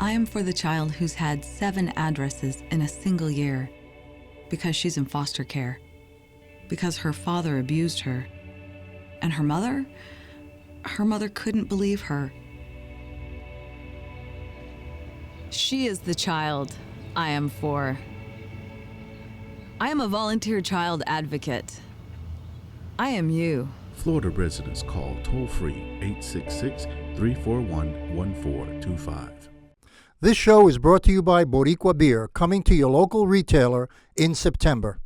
I am for the child who's had 7 addresses in a single year because she's in foster care, because her father abused her, and her mother couldn't believe her. She is the child I am for. I am a volunteer child advocate. I am you. Florida residents call toll-free 866-341-1425. This show is brought to you by Boricua Beer, coming to your local retailer in September.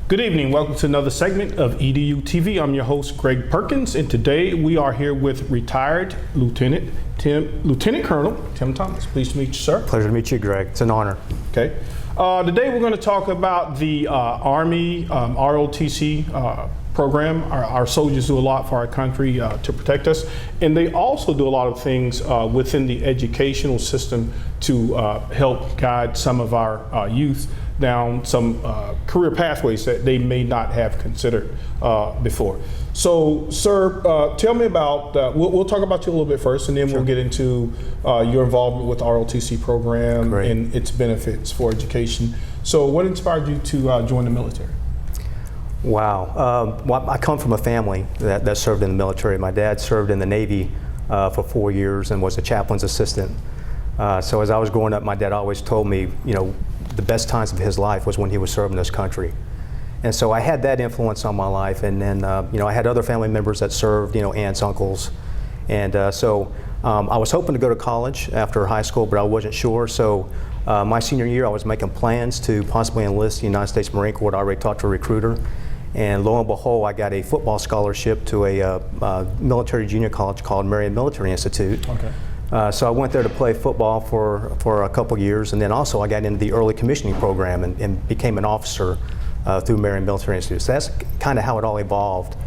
Good evening. Welcome to another segment of EduTV. I'm your host, Greg Perkins, and today we are here with retired Lieutenant Colonel Tim Thomas. Pleased to meet you, sir. Pleasure to meet you, Greg. It's an honor. Okay. Today we're going to talk about the Army ROTC program. Our soldiers do a lot for our country to protect us, and they also do a lot of things within the educational system to help guide some of our youth down some career pathways that they may not have considered before. So, sir, tell me about, we'll talk about you a little bit first, and then We'll get into your involvement with the ROTC program and its benefits for education. So what inspired you to join the military? Wow. Well, I come from a family that served in the military. My dad served in the Navy for 4 years and was a chaplain's assistant. So as I was growing up, my dad always told me, the best times of his life was when he was serving this country. And so I had that influence on my life. And then, I had other family members that served, aunts, uncles. And so I was hoping to go to college after high school, but I wasn't sure. So my senior year, I was making plans to possibly enlist the United States Marine Corps. I already talked to a recruiter. And lo and behold, I got a football scholarship to a military junior college called Marion Military Institute. Okay. So I went there to play football for a couple years, and then also I got into the early commissioning program and became an officer through Marion Military Institute. So that's kind of how it all evolved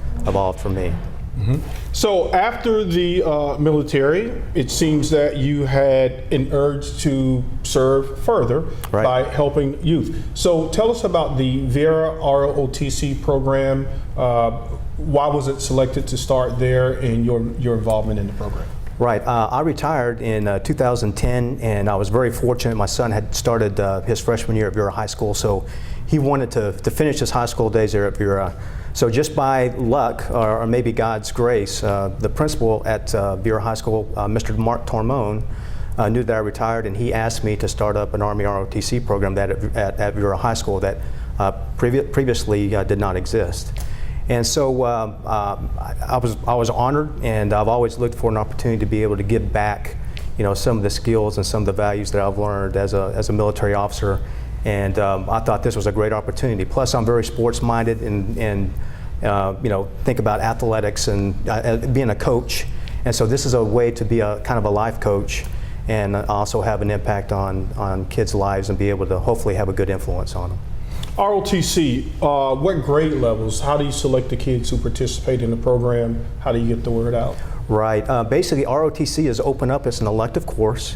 for me. Mm-hmm. So after the military, it seems that you had an urge to serve further by helping youth. So tell us about the Viera ROTC program. Why was it selected to start there and your involvement in the program? Right. I retired in 2010, and I was very fortunate. My son had started his freshman year at Viera High School, so he wanted to finish his high school days there at Viera. So just by luck, or maybe God's grace, the principal at Viera High School, Mr. Mark Tormone, knew that I retired, and he asked me to start up an Army ROTC program at Viera High School that previously did not exist. And so I was honored, and I've always looked for an opportunity to be able to give back, some of the skills and some of the values that I've learned as a military officer. And I thought this was a great opportunity. Plus, I'm very sports-minded and think about athletics and being a coach. And so this is a way to be a kind of a life coach and also have an impact on kids' lives and be able to hopefully have a good influence on them. ROTC, what grade levels? How do you select the kids who participate in the program? How do you get the word out? Right. Basically, ROTC is open up. It's an elective course.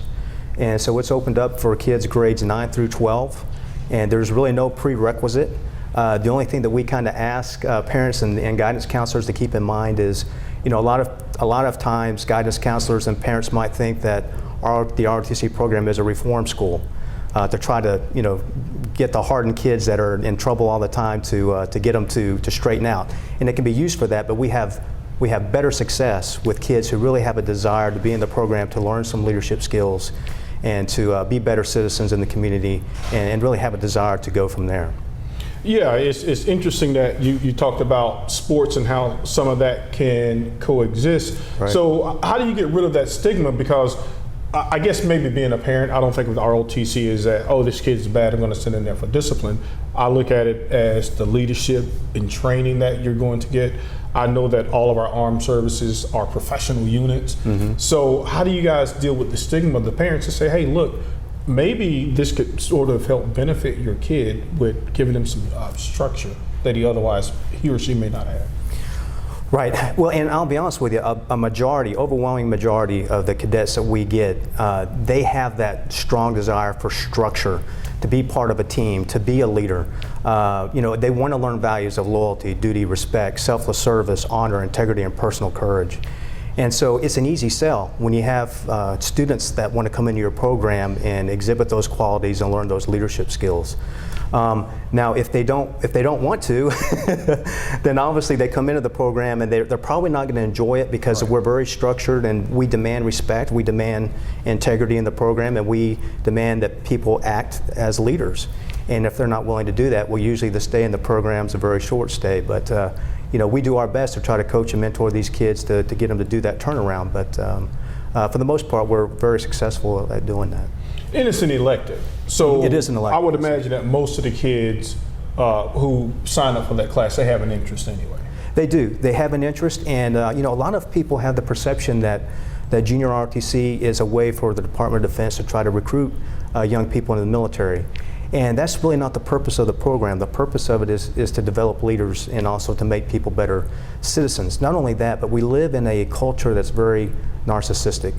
And so it's opened up for kids grades 9 through 12. And there's really no prerequisite. The only thing that we kind of ask parents and guidance counselors to keep in mind is, a lot of times guidance counselors and parents might think that the ROTC program is a reform school. To try to, get the hardened kids that are in trouble all the time to get them to straighten out. And it can be used for that, but we have better success with kids who really have a desire to be in the program, to learn some leadership skills, and to be better citizens in the community, and really have a desire to go from there. Yeah, it's interesting that you talked about sports and how some of that can coexist. Right. So how do you get rid of that stigma? Because I guess maybe being a parent, I don't think of the ROTC as that, oh, this kid's bad, I'm going to send in there for discipline. I look at it as the leadership and training that you're going to get. I know that all of our armed services are professional units. Mm-hmm. So how do you guys deal with the stigma of the parents to say, hey, look, maybe this could sort of help benefit your kid with giving them some structure that he or she may not have. Right. Well, and I'll be honest with you, overwhelming majority of the cadets that we get, they have that strong desire for structure, to be part of a team, to be a leader. They want to learn values of loyalty, duty, respect, selfless service, honor, integrity, and personal courage. And so it's an easy sell when you have students that want to come into your program and exhibit those qualities and learn those leadership skills. Now, if they don't want to, then obviously they come into the program and they're probably not going to enjoy it, because we're very structured and we demand respect, we demand integrity in the program, and we demand that people act as leaders. And if they're not willing to do that, well, usually the stay in the program's a very short stay. But we do our best to try to coach and mentor these kids to get them to do that turnaround. But for the most part, we're very successful at doing that. And it's an elective. So it is an elective. I would imagine that most of the kids who sign up for that class, they have an interest anyway. They do. They have an interest, and a lot of people have the perception that junior ROTC is a way for the Department of Defense to try to recruit young people into the military. And that's really not the purpose of the program. The purpose of it is to develop leaders and also to make people better citizens. Not only that, but we live in a culture that's very narcissistic.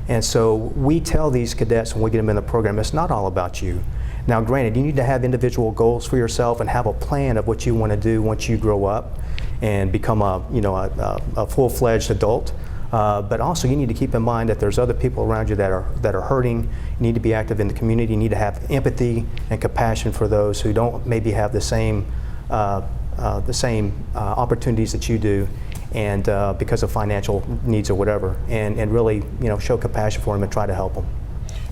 And so we tell these cadets when we get them in the program, it's not all about you. Now, granted, you need to have individual goals for yourself and have a plan of what you want to do once you grow up and become a full-fledged adult. But also you need to keep in mind that there's other people around you that are hurting. You need to be active in the community. You need to have empathy and compassion for those who don't maybe have the same opportunities that you do, and because of financial needs or whatever, and really show compassion for them and try to help them.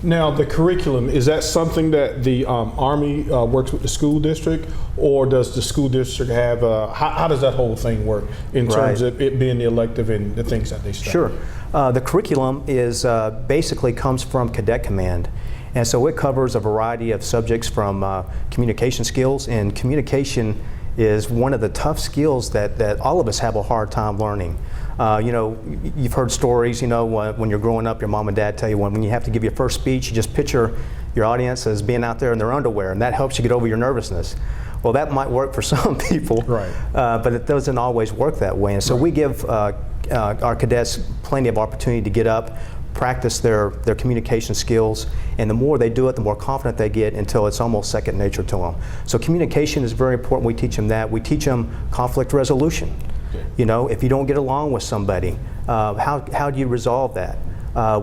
Now, the curriculum, is that something that the Army works with the school district, or does the school district have, how does that whole thing work in terms of it being the elective and the things that they study? Sure. The curriculum is basically comes from Cadet Command. And so it covers a variety of subjects from communication skills, and communication is one of the tough skills that all of us have a hard time learning. You've heard stories, when you're growing up, your mom and dad tell you when you have to give your first speech, you just picture your audience as being out there in their underwear, and that helps you get over your nervousness. Well, that might work for some people, right, but it doesn't always work that way. And so we give our cadets plenty of opportunity to get up, practice their communication skills, and the more they do it, the more confident they get until it's almost second nature to them. So communication is very important. We teach them that. We teach them conflict resolution. Okay. If you don't get along with somebody, how do you resolve that?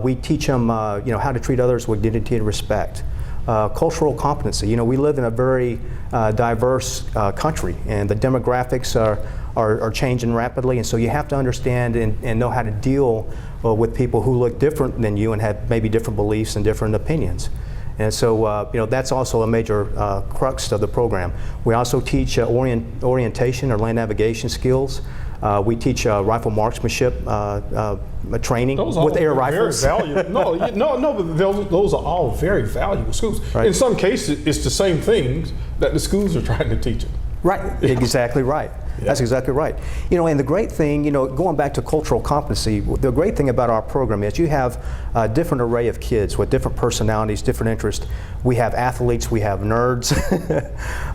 We teach them how to treat others with dignity and respect. Cultural competency. We live in a very diverse country, and the demographics are changing rapidly, and so you have to understand and know how to deal with people who look different than you and have maybe different beliefs and different opinions. And so that's also a major crux of the program. We also teach orientation or land navigation skills. We teach rifle marksmanship training with air rifles. Very valuable. But those are all very valuable skills. Right. In some cases, it's the same things that the schools are trying to teach them. Right, exactly right. Yeah. That's exactly right. And the great thing, going back to cultural competency, the great thing about our program is you have a different array of kids with different personalities, different interests. We have athletes, we have nerds,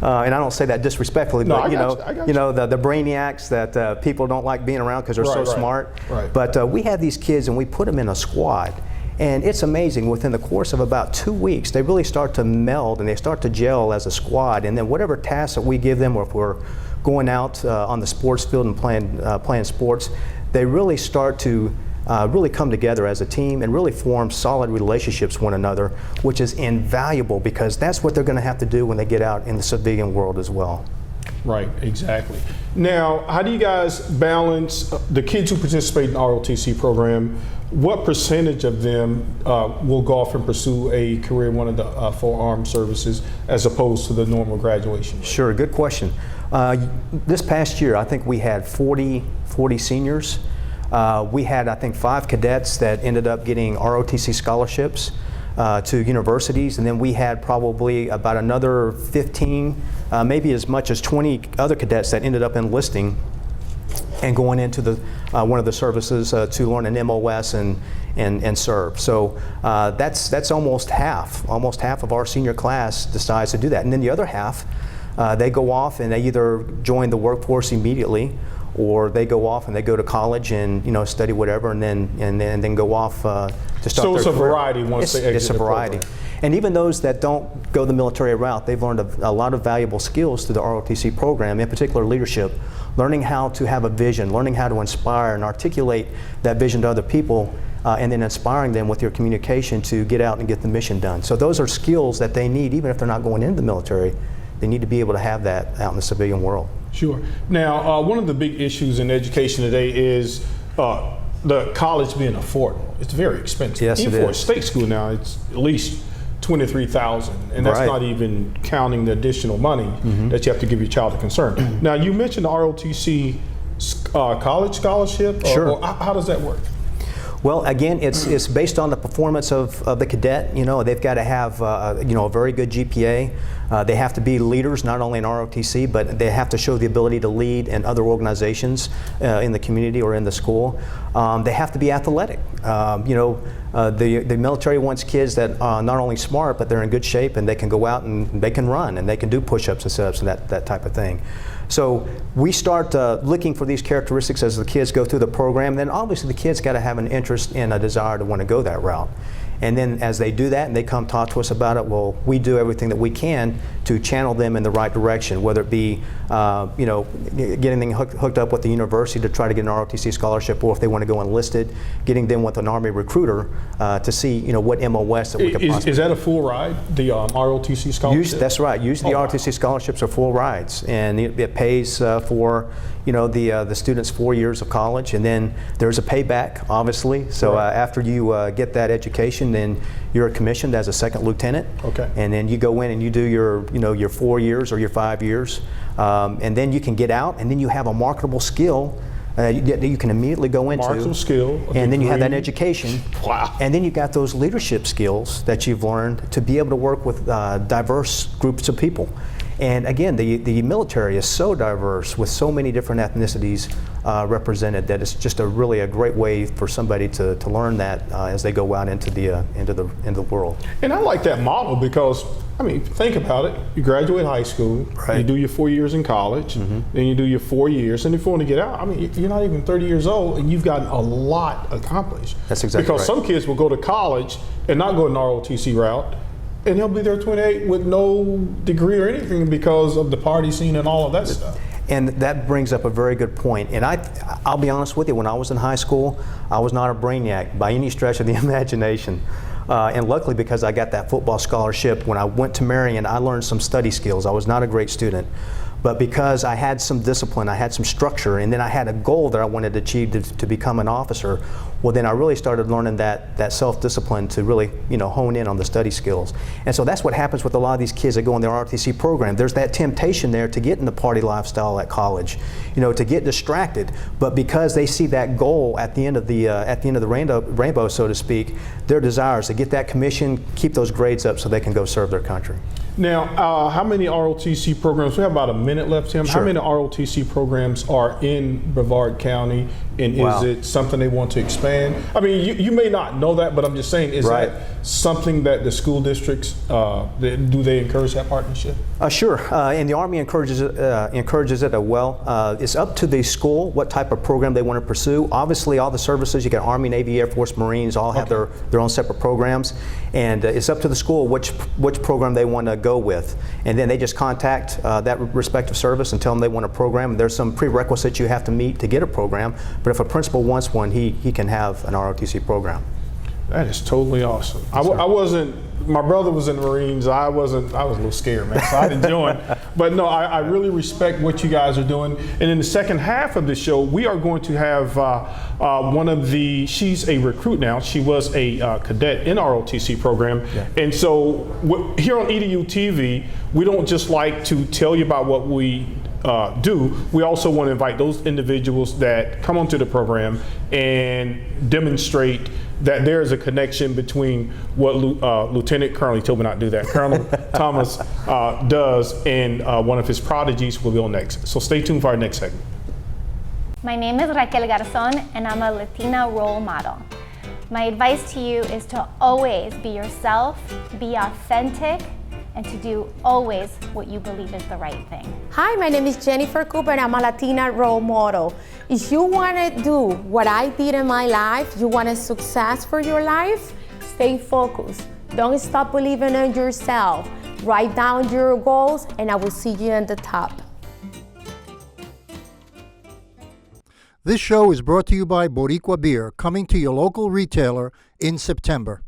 and I don't say that disrespectfully, but the brainiacs that people don't like being around because they're so smart. Right. But we have these kids and we put them in a squad. And it's amazing, within the course of about 2 weeks, they really start to meld and they start to gel as a squad. And then whatever tasks that we give them, or if we're going out on the sports field and playing sports, they really start to really come together as a team and really form solid relationships with one another, which is invaluable because that's what they're going to have to do when they get out in the civilian world as well. Right, exactly. Now, how do you guys balance the kids who participate in the ROTC program? What percentage of them will go off and pursue a career in one of the 4 armed services as opposed to the normal graduation rate? Sure, good question. This past year, I think we had 40 seniors. We had, I think, 5 cadets that ended up getting ROTC scholarships to universities, and then we had probably about another 15, maybe as much as 20 other cadets that ended up enlisting and going into the one of the services to learn an MOS and serve. So that's almost half of our senior class decides to do that. And then the other half, they go off and they either join the workforce immediately, or they go off and they go to college and study whatever, and then go off to start so their it's a career. variety once they exit It's a the variety. program. And even those that don't go the military route, they've learned a lot of valuable skills through the ROTC program, in particular leadership, learning how to have a vision, learning how to inspire and articulate that vision to other people, and then inspiring them with your communication to get out and get the mission done. So those are skills that they need, even if they're not going into the military. They need to be able to have that out in the civilian world. Sure. Now, one of the big issues in education today is the college being affordable. It's very expensive. Yes, even it for is. a state school now, it's at least $23,000, and that's Right. not even counting the additional money that you have to give your child a concern. Now, you mentioned the ROTC college scholarship. Sure. Or how does that work? Well, again, it's based on the performance of the cadet. They've got to have a very good GPA. They have to be leaders, not only in ROTC, but they have to show the ability to lead in other organizations in the community or in the school. They have to be athletic. The military wants kids that are not only smart, but they're in good shape and they can go out and they can run and they can do push-ups and sit-ups and that type of thing. So we start looking for these characteristics as the kids go through the program. Then obviously the kids got to have an interest and a desire to want to go that route. And then as they do that and they come talk to us about it, well, we do everything that we can to channel them in the right direction, whether it be getting them hooked up with the university to try to get an ROTC scholarship, or if they want to go enlisted, getting them with an Army recruiter to see what MOS that we could possibly. Is that a full ride, the ROTC scholarship? That's right. Usually the wow. ROTC scholarships are full rides, and it pays for the students 4 years of college, and then there's a payback, obviously. So Right. after you get that education, then you're commissioned as a second lieutenant. Okay. And then you go in and you do your 4 years or your 5 years, and then you can get out, and then you have a marketable skill that you can immediately go into. Marketable skill, a and then you have that degree. education. Wow. And then you've got those leadership skills that you've learned to be able to work with diverse groups of people. And again, the military is so diverse with so many different ethnicities represented that it's just really a great way for somebody to learn that as they go out into the world. And I like that model because, think about it. You graduate high school, Right. you do your 4 years in college, then you do your 4 years, and if you want to get out, you're not even 30 years old, and you've gotten a lot accomplished. That's exactly because right. some kids will go to college and not go an ROTC route, and they'll be there 28 with no degree or anything because of the party scene and all of that stuff. And that brings up a very good point. And I'll be honest with you, when I was in high school, I was not a brainiac by any stretch of the imagination. And luckily, because I got that football scholarship, when I went to Marion, I learned some study skills. I was not a great student. But because I had some discipline, I had some structure, and then I had a goal that I wanted to achieve to become an officer, well, then I really started learning that self-discipline to really hone in on the study skills. And so that's what happens with a lot of these kids that go in the ROTC program. There's that temptation there to get in the party lifestyle at college, to get distracted. But because they see that goal at the end of the rainbow, so to speak, their desire is to get that commission, keep those grades up so they can go serve their country. Now, how many ROTC programs? We have about a minute left, Tim. Sure. How many ROTC programs are in Brevard County, and Wow. is it something they want to expand? You may not know that, but I'm just saying, is Right. that something that the school districts, do they encourage that partnership? Sure, and the Army encourages it as well. It's up to the school what type of program they want to pursue. Obviously, all the services, you got Army, Navy, Air Force, Marines, all have their own separate programs, and it's up to the school which program they want to go with. And then they just contact that respective service and tell them they want a program. There's some prerequisites you have to meet to get a program, but if a principal wants one, he can have an ROTC program. That is totally awesome. I wasn't. My brother was in the Marines. I was a little scared, man. So I didn't join. But no, I really respect what you guys are doing. And in the second half of the show, we are going to have she's a recruit now. She was a cadet in our ROTC program. Yeah. And so here on EduTV, we don't just like to tell you about what we do. We also want to invite those individuals that come onto the program and demonstrate that there is a connection between what Lieutenant Colonel, he told me not to do that, Colonel Thomas does, and one of his prodigies will be on next. So stay tuned for our next segment. My name is Raquel Garzon, and I'm a Latina role model. My advice to you is to always be yourself, be authentic, and to do always what you believe is the right thing. Hi, my name is Jennifer Cooper and I'm a Latina role model. If you want to do what I did in my life, you want a success for your life, stay focused. Don't stop believing in yourself. Write down your goals and I will see you at the top. This show is brought to you by Boricua Beer, coming to your local retailer in September.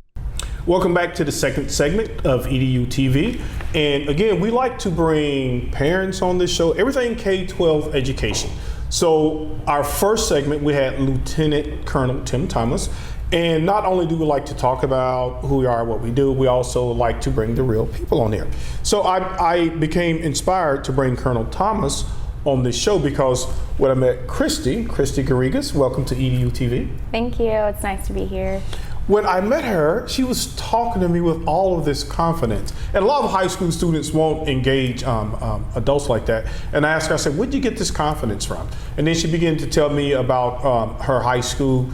Welcome back to the second segment of EduTV. And again, we like to bring parents on this show, everything K-12 education. So our first segment, we had Lieutenant Colonel Tim Thomas. And not only do we like to talk about who we are, what we do, we also like to bring the real people on here. So I became inspired to bring Colonel Thomas on this show because when I met Christy Garrigas, welcome to EduTV. Thank you, it's nice to be here. When I met her, she was talking to me with all of this confidence. And a lot of high school students won't engage adults like that. And I asked her, I said, where'd you get this confidence from? And then she began to tell me about her high school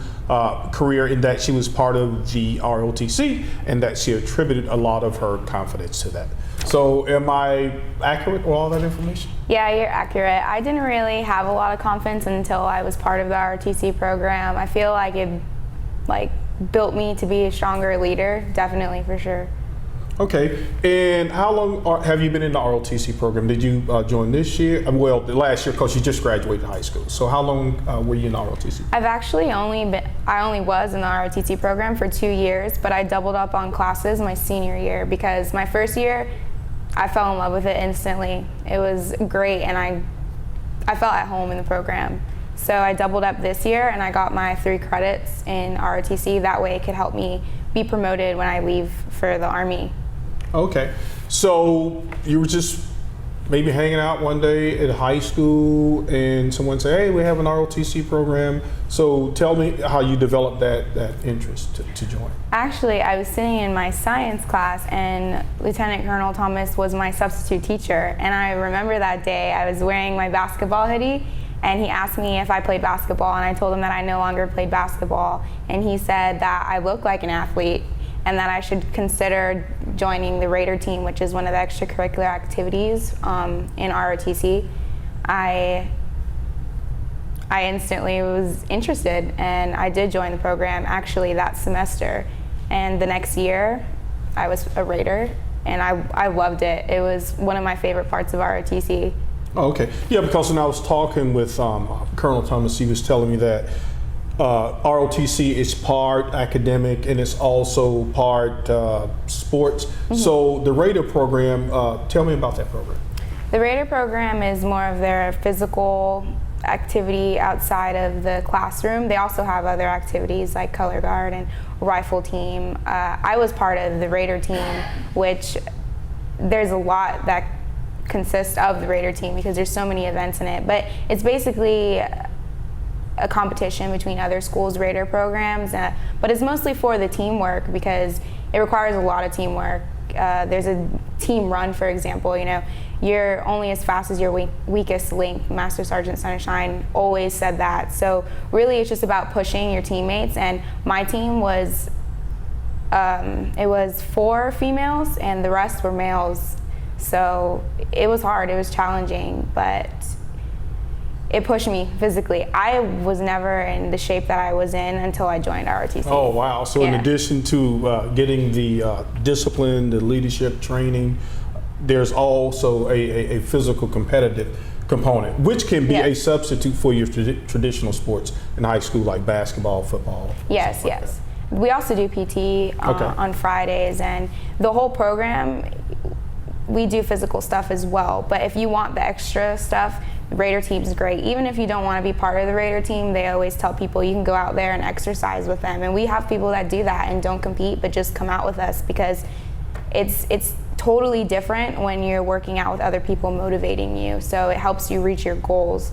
career, in that she was part of the ROTC and that she attributed a lot of her confidence to that. So am I accurate with all that information? Yeah, you're accurate. I didn't really have a lot of confidence until I was part of the ROTC program. I feel like it built me to be a stronger leader, definitely, for sure. Okay, and how long have you been in the ROTC program? Did you join this year? Well, last year, because you just graduated high school. So how long were you in the ROTC? I've actually only was in the ROTC program for 2 years, but I doubled up on classes my senior year because my first year, I fell in love with it instantly. It was great, and I felt at home in the program. So I doubled up this year and I got my 3 credits in ROTC. That way it could help me be promoted when I leave for the Army. Okay, so you were just maybe hanging out one day at high school and someone said, hey, we have an ROTC program. So tell me how you developed that interest to join. Actually, I was sitting in my science class and Lieutenant Colonel Thomas was my substitute teacher. And I remember that day I was wearing my basketball hoodie and he asked me if I played basketball, and I told him that I no longer played basketball. And he said that I look like an athlete and that I should consider joining the Raider team, which is one of the extracurricular activities in ROTC. I instantly was interested, and I did join the program actually that semester. And the next year, I was a Raider, and I loved it. It was one of my favorite parts of ROTC. Oh, okay. Yeah, because when I was talking with Colonel Thomas, he was telling me that ROTC is part academic and it's also part sports. Mm-hmm. So the Raider program, tell me about that program. The Raider program is more of their physical activity outside of the classroom. They also have other activities like color guard and rifle team. I was part of the Raider team, which there's a lot that consists of the Raider team because there's so many events in it. But it's basically a competition between other schools' Raider programs, but it's mostly for the teamwork because it requires a lot of teamwork. There's a team run, for example, you're only as fast as your weakest link. Master Sergeant Sunshine always said that. So really it's just about pushing your teammates, and my team was, it was 4 females and the rest were males. So it was hard, it was challenging, but it pushed me physically. I was never in the shape that I was in until I joined ROTC. Oh, wow. So in addition to getting the discipline, the leadership training, there's also a physical competitive component, which can be a substitute for your traditional sports in high school, like basketball, football. Yes, yes. We also do PT on Fridays, and the whole program, we do physical stuff as well. But if you want the extra stuff, the Raider team's great. Even if you don't want to be part of the Raider team, they always tell people you can go out there and exercise with them. And we have people that do that and don't compete, but just come out with us because it's totally different when you're working out with other people motivating you. So it helps you reach your goals.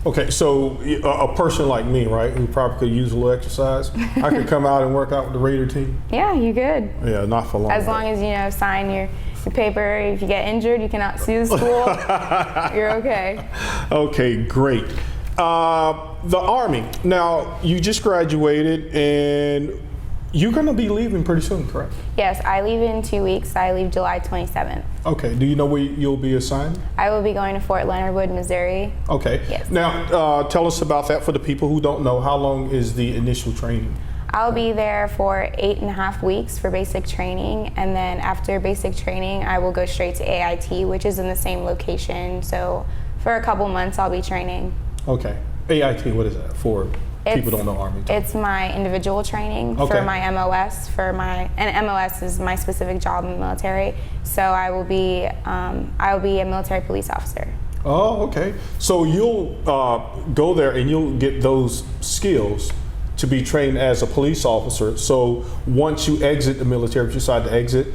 Okay, so a person like me, right, who probably could use a little exercise, I could come out and work out with the Raider team? Yeah, you could. Yeah, not for long. As long as, sign your paper. If you get injured, you cannot sue the school. You're okay. Okay, great. The Army. Now, you just graduated and you're going to be leaving pretty soon, correct? Yes, I leave in 2 weeks. I leave July 27th. Okay. Do you know where you'll be assigned? I will be going to Fort Leonard Wood, Missouri. Okay. Yes. Now, tell us about that for the people who don't know. How long is the initial training? I'll be there for 8.5 weeks for basic training, and then after basic training, I will go straight to AIT, which is in the same location. So for a couple months, I'll be training. Okay. AIT, what is that for? People don't know Army. It's my individual training for my MOS, and MOS is my specific job in the military. So I will be a military police officer. Oh, okay. So you'll go there and you'll get those skills to be trained as a police officer. So once you exit the military, if you decide to exit,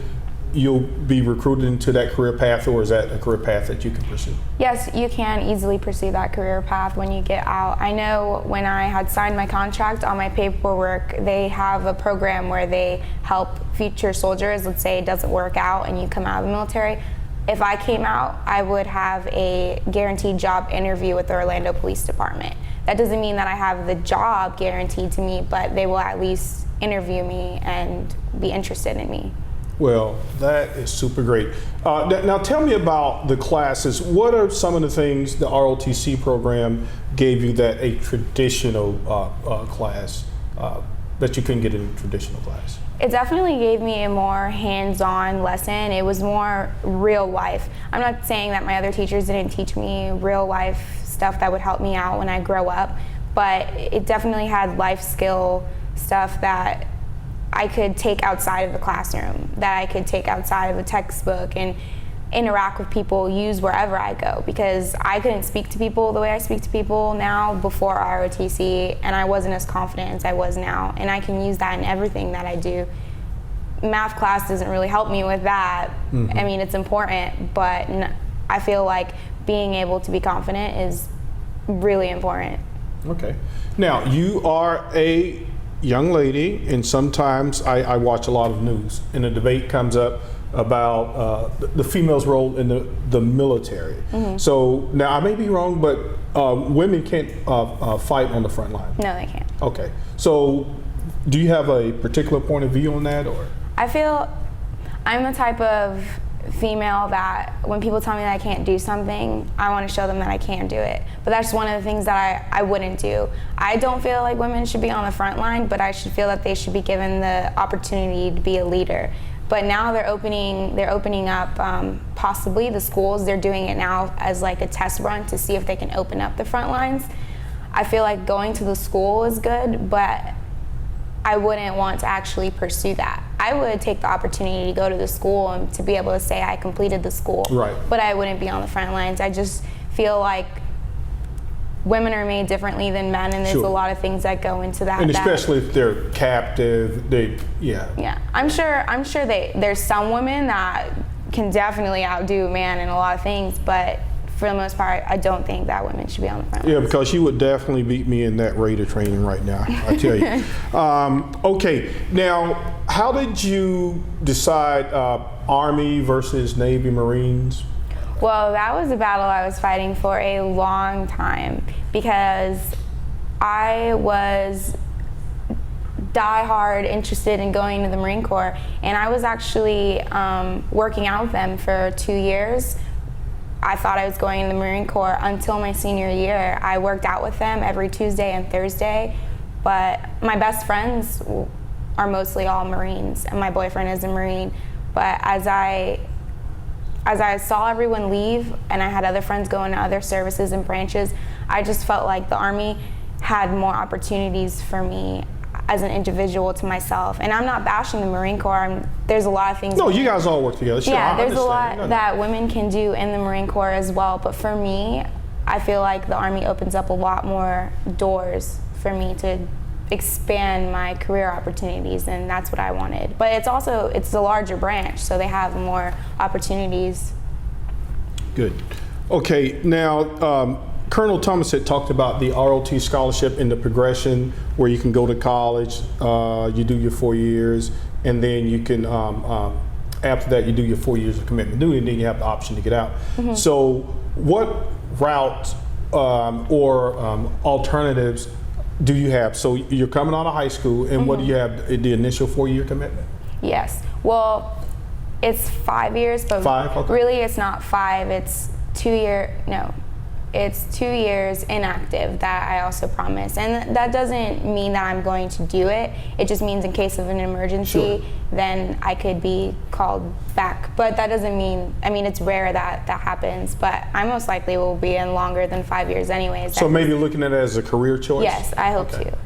you'll be recruited into that career path, or is that a career path that you can pursue? Yes, you can easily pursue that career path when you get out. I know when I had signed my contract, on my paperwork, they have a program where they help future soldiers. Let's say it doesn't work out and you come out of the military. If I came out, I would have a guaranteed job interview with the Orlando Police Department. That doesn't mean that I have the job guaranteed to me, but they will at least interview me and be interested in me. Well, that is super great. Now tell me about the classes. What are some of the things the ROTC program gave you that a traditional class, that you couldn't get in a traditional class? It definitely gave me a more hands-on lesson. It was more real life. I'm not saying that my other teachers didn't teach me real life stuff that would help me out when I grow up, but it definitely had life skill stuff that I could take outside of the classroom, that I could take outside of a textbook and interact with people, use wherever I go, because I couldn't speak to people the way I speak to people now before ROTC, and I wasn't as confident as I was now, and I can use that in everything that I do. Math class doesn't really help me with that. Mm-hmm. I mean, it's important, but I feel like being able to be confident is really important. Okay. Now, you are a young lady, and sometimes I watch a lot of news, and a debate comes up about the female's role in the military. Mm-hmm. So now I may be wrong, but women can't fight on the front line. No, they can't. Okay. So do you have a particular point of view on that, or? I feel I'm the type of female that when people tell me that I can't do something, I want to show them that I can do it. But that's one of the things that I wouldn't do. I don't feel like women should be on the front line, but I should feel that they should be given the opportunity to be a leader. But now they're opening up possibly the schools. They're doing it now as like a test run to see if they can open up the front lines. I feel like going to the school is good, but I wouldn't want to actually pursue that. I would take the opportunity to go to the school and to be able to say I completed the school. Right. But I wouldn't be on the front lines. I just feel like women are made differently than men, and there's a lot of things that go into that. And especially if they're captive, Yeah, I'm sure there's some women that can definitely outdo a man in a lot of things, but for the most part, I don't think that women should be on the front lines. Yeah, because you would definitely beat me in that Raider training right now, I tell you. Okay, now, how did you decide Army versus Navy, Marines? Well, that was a battle I was fighting for a long time, because I was die-hard interested in going to the Marine Corps, and I was actually working out with them for 2 years. I thought I was going to the Marine Corps until my senior year. I worked out with them every Tuesday and Thursday, but my best friends are mostly all Marines, and my boyfriend is a Marine. But as I saw everyone leave, and I had other friends go into other services and branches, I just felt like the Army had more opportunities for me as an individual to myself. And I'm not bashing the Marine Corps. There's a lot of things. No, you guys all work together. Sure, yeah, there's a lot that women can do in the Marine Corps as well. But for me, I feel like the Army opens up a lot more doors for me to expand my career opportunities, and that's what I wanted. But it's a larger branch, so they have more opportunities. Good. Okay, now Colonel Thomas had talked about the ROT scholarship and the progression where you can go to college, you do your 4 years, and then you can, after that you do your 4 years of commitment duty, and then you have the option to get out. Mm-hmm. So what route or alternatives do you have? So you're coming out of high school, and what do you have? The initial 4-year commitment? Yes. Well, it's 5 years, but 5? Okay. really it's not 5. It's 2 year. No, it's 2 years inactive that I also promise, and that doesn't mean that I'm going to do it. It just means in case of an emergency, then I could be called back. But that doesn't mean. I mean, it's rare that that happens. But I most likely will be in longer than 5 years, anyways. So maybe looking at it as a career choice. Yes, I hope to.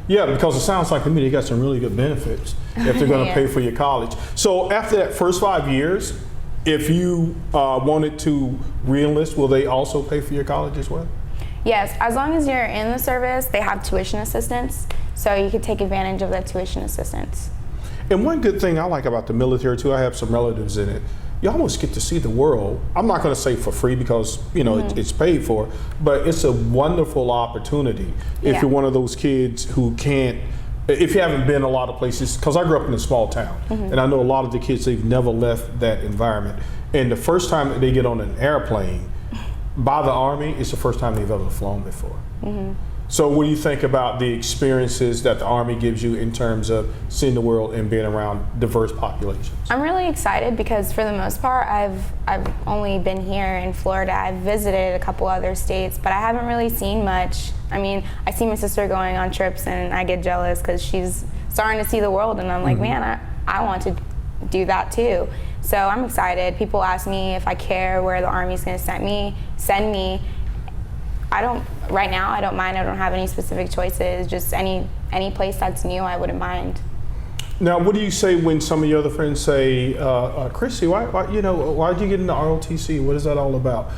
Yeah, because it sounds like to me they got some really good benefits if they're going to pay for your college. So after that first 5 years, if you wanted to re-enlist, will they also pay for your college as well? Yes, as long as you're in the service, they have tuition assistance, so you could take advantage of that tuition assistance. And one good thing I like about the military too, I have some relatives in it, you almost get to see the world. I'm not going to say for free because, you know, it's paid for, but it's a wonderful opportunity if you're one of those kids who can't, if you haven't been a lot of places, because I grew up in a small town, and I know a lot of the kids, they've never left that environment. And the first time that they get on an airplane by the Army, it's the first time they've ever flown before. So what do you think about the experiences that the Army gives you in terms of seeing the world and being around diverse populations? I'm really excited because for the most part, I've only been here in Florida. I've visited a couple other states, but I haven't really seen much. I mean, I see my sister going on trips and I get jealous because she's starting to see the world, and I'm like, man, I want to do that too. So I'm excited. People ask me if I care where the Army's going to send me. Right now, I don't mind. I don't have any specific choices. Just any place that's new, I wouldn't mind. Now, what do you say when some of your other friends say, Chrissy, why'd you get into ROTC? What is that all about?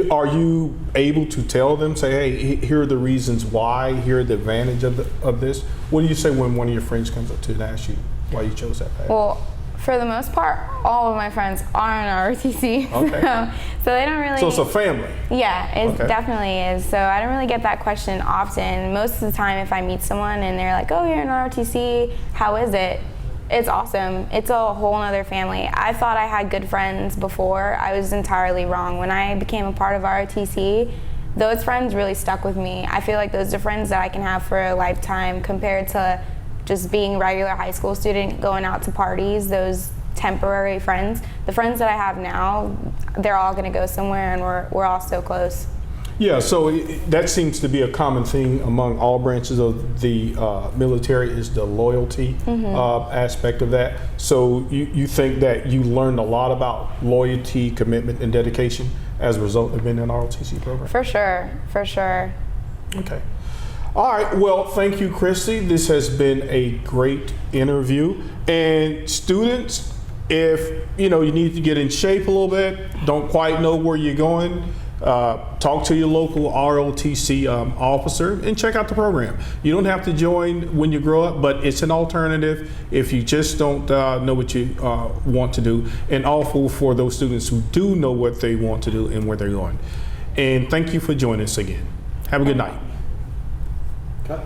Are you able to tell them, say, hey, here are the reasons why, here are the advantage of this? What do you say when one of your friends comes up to you and asks you why you chose that path? Well, for the most part, all of my friends are in ROTC, so they don't really. So it's a family. Yeah, it definitely is. So I don't really get that question often. Most of the time, if I meet someone and they're like, "Oh, you're in ROTC, how is it?" It's awesome. It's a whole nother family. I thought I had good friends before. I was entirely wrong. When I became a part of ROTC, those friends really stuck with me. I feel like those are friends that I can have for a lifetime compared to just being a regular high school student, going out to parties, those temporary friends. The friends that I have now, they're all gonna go somewhere, and we're all so close. Yeah, so that seems to be a common thing among all branches of the military, is the loyalty aspect of that. So you think that you learned a lot about loyalty, commitment, and dedication as a result of being in an ROTC program? For sure, for sure. Okay. All right, well, thank you, Christy. This has been a great interview. And students, if you need to get in shape a little bit, don't quite know where you're going, talk to your local ROTC officer and check out the program. You don't have to join when you grow up, but it's an alternative if you just don't know what you want to do, and awful for those students who do know what they want to do and where they're going. And thank you for joining us again. Have a good night. Cut.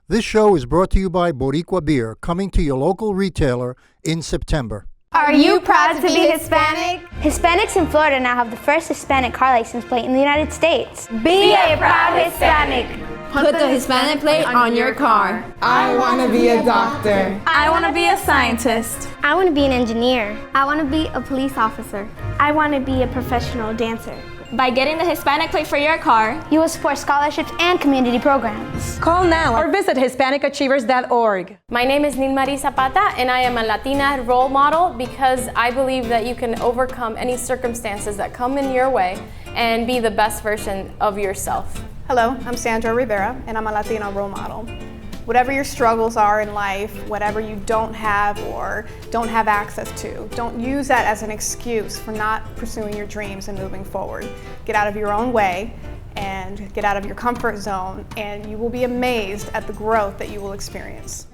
This show is brought to you by Boricua Beer, coming to your local retailer in September. Are you proud to be Hispanic? Hispanics in Florida now have the first Hispanic car license plate in the United States. Be a proud Hispanic. Put the Hispanic plate on your car. I want to be a doctor. I want to be a scientist. I want to be an engineer. I want to be a police officer. I want to be a professional dancer. By getting the Hispanic plate for your car, you will support scholarships and community programs. Call now or visit HispanicAchievers.org. My name is Nilmarie Zapata, and I am a Latina role model because I believe that you can overcome any circumstances that come in your way and be the best version of yourself. Hello, I'm Sandra Rivera, and I'm a Latina role model. Whatever your struggles are in life, whatever you don't have or don't have access to, don't use that as an excuse for not pursuing your dreams and moving forward. Get out of your own way and get out of your comfort zone, and you will be amazed at the growth that you will experience.